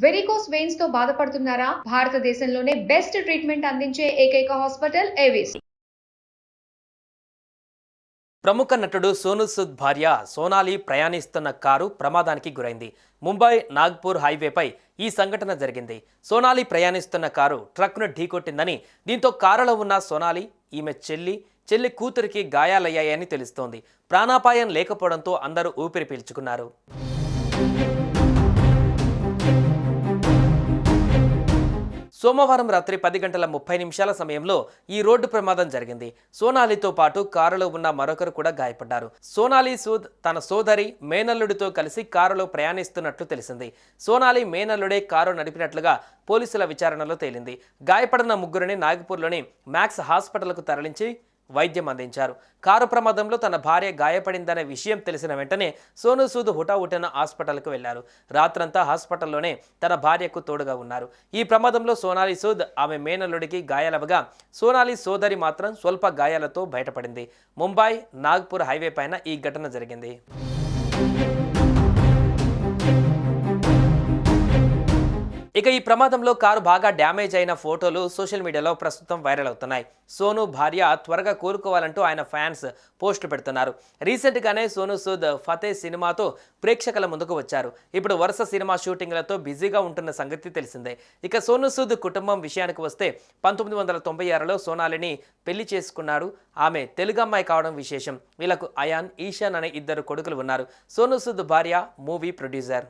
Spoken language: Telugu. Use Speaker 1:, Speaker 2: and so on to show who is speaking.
Speaker 1: వెరికోస్ వెయిన్స్ తో బాధపడుతున్నారా? భారతదేశంలోనే బెస్ట్ ట్రీట్మెంట్ అందించే ఏకైక హాస్పిటల్ ఏవిస్.
Speaker 2: ప్రముఖ నటుడు సోనూ సూద్ భార్య సోనాలి ప్రయాణిస్తున్న కారు ప్రమాదానికి గురైంది. ముంబై నాగ్పూర్ హైవేపై ఈ సంఘటన జరిగింది. సోనాలి ప్రయాణిస్తున్న కారు ట్రక్ను ఢీకొట్టిందని, దీంతో కారులో ఉన్న సోనాలి, ఈమె చెల్లి కూతురికి గాయాలయ్యాయని తెలుస్తోంది. ప్రాణాపాయం లేకపోవడంతో అందరూ ఊపిరి పీల్చుకున్నారు. సోమవారం రాత్రి 10:30 సమయంలో ఈ రోడ్డు ప్రమాదం జరిగింది. సోనాలితో పాటు కారులో ఉన్న మరొకరు కూడా గాయపడ్డారు. సోనాలి సూద్ తన సోదరి, మేనల్లుడితో కలిసి కారులో ప్రయాణిస్తున్నట్లు తెలిసింది. సోనాలి మేనల్లుడే కారు నడిపినట్లుగా పోలీసుల విచారణలో తేలింది. గాయపడిన ముగ్గురిని నాగపూర్లోని మ్యాక్స్ హాస్పిటల్కు తరలించి వైద్యం అందించారు. కారు ప్రమాదంలో తన భార్య గాయపడిందనే విషయం తెలిసిన వెంటనే సోనూ సూద్ హుటాహుటిన హాస్పిటల్కు వెళ్లారు. రాత్రంతా హాస్పిటల్లోనే తన భార్యకు తోడుగా ఉన్నారు. ఈ ప్రమాదంలో సోనాలి సూద్, ఆమె మేనల్లుడికి గాయాలవగా సోనాలి సోదరి మాత్రం స్వల్ప గాయాలతో బయటపడింది. ముంబై నాగ్పూర్ హైవే పైన ఈ ఘటన జరిగింది. ఇక ఈ ప్రమాదంలో కారు బాగా డ్యామేజ్ అయిన ఫోటోలు సోషల్ మీడియాలో ప్రస్తుతం వైరల్ అవుతున్నాయి. సోనూ భార్య త్వరగా కోలుకోవాలంటూ ఆయన ఫ్యాన్స్ పోస్టులు పెడుతున్నారు. రీసెంట్గానే సోనూ సూద్ ఫతే సినిమాతో ప్రేక్షకుల ముందుకు వచ్చారు. ఇప్పుడు వరుస సినిమా షూటింగ్లతో బిజీగా ఉంటున్న సంగతి తెలిసిందే. ఇక సోనూ సూద్ కుటుంబం విషయానికి వస్తే 1996లో సోనాలిని పెళ్లి చేసుకున్నాడు. ఆమె తెలుగు అమ్మాయి కావడం విశేషం. వీళ్ళకు అయాన్, ఈశాన్ అనే 2 కొడుకులు ఉన్నారు. సోనూ సూద్ భార్య మూవీ ప్రొడ్యూసర్.